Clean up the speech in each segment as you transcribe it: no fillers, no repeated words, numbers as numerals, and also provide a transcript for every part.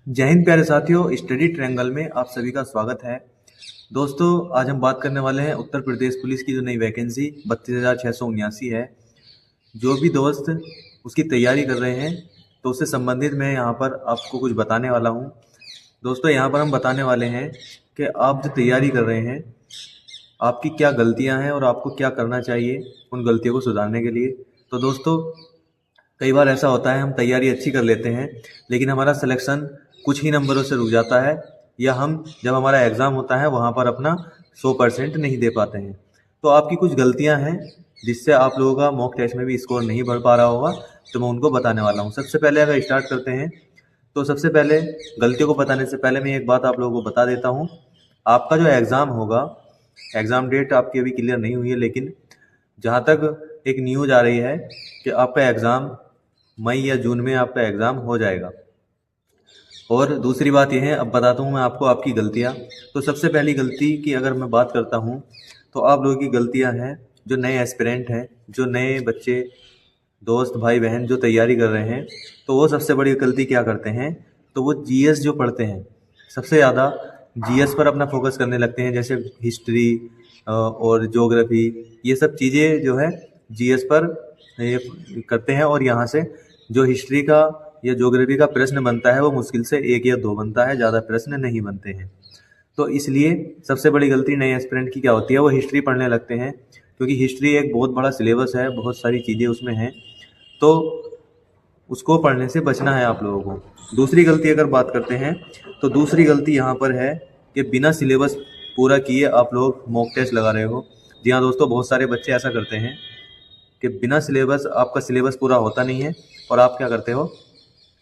जय हिंद प्यारे साथियों, स्टडी ट्रायंगल में आप सभी का स्वागत है। दोस्तों, आज हम बात करने वाले हैं उत्तर प्रदेश पुलिस की जो नई वैकेंसी 32,679 है। जो भी दोस्त उसकी तैयारी कर रहे हैं तो उससे संबंधित मैं यहाँ पर आपको कुछ बताने वाला हूँ। दोस्तों, यहाँ पर हम बताने वाले हैं कि आप जो तैयारी कर रहे हैं आपकी क्या गलतियाँ हैं और आपको क्या करना चाहिए उन गलतियों को सुधारने के लिए। तो दोस्तों, कई बार ऐसा होता है हम तैयारी अच्छी कर लेते हैं लेकिन हमारा सिलेक्शन कुछ ही नंबरों से रुक जाता है, या हम जब हमारा एग्ज़ाम होता है वहाँ पर अपना 100% नहीं दे पाते हैं। तो आपकी कुछ गलतियाँ हैं जिससे आप लोगों का मॉक टेस्ट में भी स्कोर नहीं बढ़ पा रहा होगा, तो मैं उनको बताने वाला हूँ। सबसे पहले अगर स्टार्ट करते हैं तो सबसे पहले गलतियों को बताने से पहले मैं एक बात आप लोगों को बता देता हूँ। आपका जो एग्ज़ाम होगा, एग्ज़ाम डेट आपकी अभी क्लियर नहीं हुई है, लेकिन जहाँ तक एक न्यूज़ आ रही है कि आपका एग्ज़ाम मई या जून में आपका एग्ज़ाम हो जाएगा। और दूसरी बात यह है, अब बताता हूँ मैं आपको आपकी गलतियाँ। तो सबसे पहली गलती की अगर मैं बात करता हूँ तो आप लोगों की गलतियाँ हैं, जो नए एस्पिरेंट हैं, जो नए बच्चे दोस्त भाई बहन जो तैयारी कर रहे हैं, तो वो सबसे बड़ी गलती क्या करते हैं, तो वो जीएस जो पढ़ते हैं सबसे ज़्यादा जीएस पर अपना फोकस करने लगते हैं। जैसे हिस्ट्री और ज्योग्राफी, ये सब चीज़ें जो है जीएस पर ये करते हैं, और यहाँ से जो हिस्ट्री का या ज्योग्राफी का प्रश्न बनता है वो मुश्किल से 1 या 2 बनता है, ज़्यादा प्रश्न नहीं बनते हैं। तो इसलिए सबसे बड़ी गलती नए एस्पिरेंट की क्या होती है, वो हिस्ट्री पढ़ने लगते हैं, क्योंकि हिस्ट्री एक बहुत बड़ा सिलेबस है, बहुत सारी चीज़ें उसमें हैं, तो उसको पढ़ने से बचना है आप लोगों को। दूसरी गलती अगर बात करते हैं तो दूसरी गलती यहाँ पर है कि बिना सिलेबस पूरा किए आप लोग मॉक टेस्ट लगा रहे हो। जी हाँ दोस्तों, बहुत सारे बच्चे ऐसा करते हैं कि बिना सिलेबस, आपका सिलेबस पूरा होता नहीं है और आप क्या करते हो,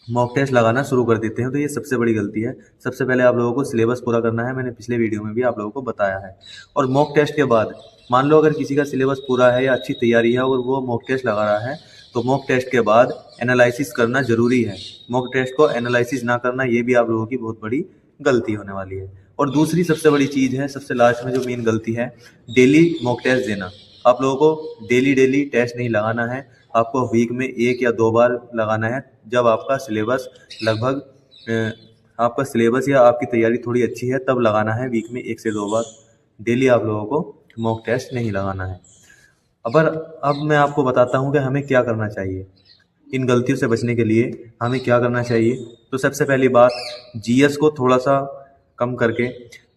मॉक टेस्ट लगाना शुरू कर देते हैं। तो ये सबसे बड़ी गलती है। सबसे पहले आप लोगों को सिलेबस पूरा करना है, मैंने पिछले वीडियो में भी आप लोगों को बताया है। और मॉक टेस्ट के बाद मान लो अगर किसी का सिलेबस पूरा है या अच्छी तैयारी है और वो मॉक टेस्ट लगा रहा है, तो मॉक टेस्ट के बाद एनालिसिस करना ज़रूरी है। मॉक टेस्ट को एनालिसिस ना करना, ये भी आप लोगों की बहुत बड़ी गलती होने वाली है। और दूसरी सबसे बड़ी चीज़ है, सबसे लास्ट में जो मेन गलती है, डेली मॉक टेस्ट देना। आप लोगों को डेली टेस्ट नहीं लगाना है, आपको वीक में 1 या 2 बार लगाना है। जब आपका सिलेबस लगभग आपका सिलेबस या आपकी तैयारी थोड़ी अच्छी है तब लगाना है, वीक में 1 से 2 बार। डेली आप लोगों को मॉक टेस्ट नहीं लगाना है। अब मैं आपको बताता हूँ कि हमें क्या करना चाहिए इन गलतियों से बचने के लिए। हमें क्या करना चाहिए, तो सबसे पहली बात, जीएस को थोड़ा सा कम करके,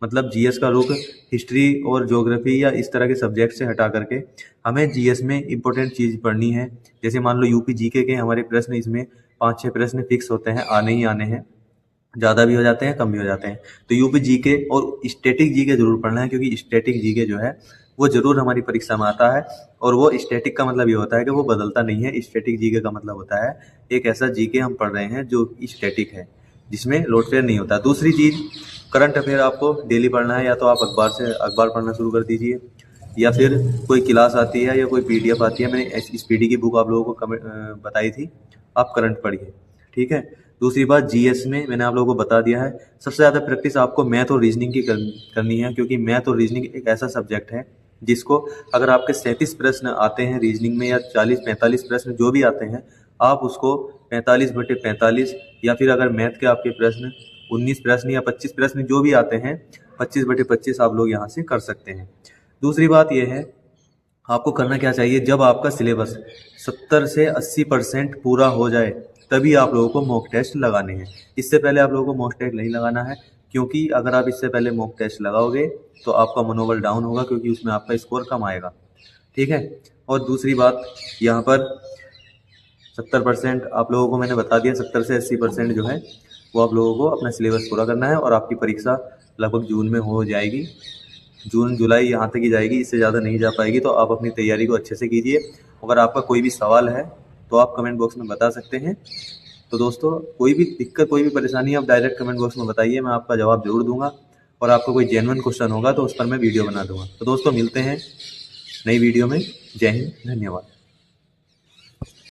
मतलब जीएस का रुख हिस्ट्री और ज्योग्राफी या इस तरह के सब्जेक्ट से हटा करके हमें जीएस में इम्पोर्टेंट चीज़ पढ़नी है। जैसे मान लो यूपी जीके के हमारे प्रश्न, इसमें 5-6 प्रश्न फिक्स होते हैं, आने ही आने हैं, ज़्यादा भी हो जाते हैं कम भी हो जाते हैं। तो यूपी जीके और स्टैटिक जीके जरूर पढ़ना है, क्योंकि स्टैटिक जीके जो है वो जरूर हमारी परीक्षा में आता है। और वो स्टैटिक का मतलब ये होता है कि वो बदलता नहीं है। स्टैटिक जीके का मतलब होता है एक ऐसा जीके हम पढ़ रहे हैं जो स्टैटिक है, जिसमें लोडफेयर नहीं होता। दूसरी चीज़, करंट अफेयर आपको डेली पढ़ना है। या तो आप अखबार पढ़ना शुरू कर दीजिए, या फिर कोई क्लास आती है या कोई पीडीएफ आती है, मैंने इस पीडी की बुक आप लोगों को बताई थी, आप करंट पढ़िए, ठीक है। दूसरी बात, जीएस में मैंने आप लोगों को बता दिया है, सबसे ज़्यादा प्रैक्टिस आपको मैथ और रीजनिंग की करनी है, क्योंकि मैथ और रीजनिंग एक ऐसा सब्जेक्ट है जिसको अगर आपके 37 प्रश्न आते हैं रीजनिंग में, या 40-45 प्रश्न जो भी आते हैं, आप उसको 45/45, या फिर अगर मैथ के आपके प्रश्न 19 प्रश्न या 25 प्रश्न जो भी आते हैं, 25/25 आप लोग यहाँ से कर सकते हैं। दूसरी बात यह है, आपको करना क्या चाहिए, जब आपका सिलेबस 70 से 80% पूरा हो जाए तभी आप लोगों को मॉक टेस्ट लगाने हैं। इससे पहले आप लोगों को मॉक टेस्ट नहीं लगाना है, क्योंकि अगर आप इससे पहले मॉक टेस्ट लगाओगे तो आपका मनोबल डाउन होगा, क्योंकि उसमें आपका स्कोर कम आएगा, ठीक है। और दूसरी बात, यहाँ पर 70% आप लोगों को मैंने बता दिया, 70 से 80% जो है वो आप लोगों को अपना सिलेबस पूरा करना है, और आपकी परीक्षा लगभग जून में हो जाएगी। जून जुलाई यहाँ तक ही जाएगी, इससे ज़्यादा नहीं जा पाएगी। तो आप अपनी तैयारी को अच्छे से कीजिए। अगर आपका कोई भी सवाल है तो आप कमेंट बॉक्स में बता सकते हैं। तो दोस्तों, कोई भी दिक्कत, कोई भी परेशानी आप डायरेक्ट कमेंट बॉक्स में बताइए, मैं आपका जवाब जरूर दूंगा। और आपका कोई जेन्युइन क्वेश्चन होगा तो उस पर मैं वीडियो बना दूंगा। तो दोस्तों, मिलते हैं नई वीडियो में। जय हिंद, धन्यवाद।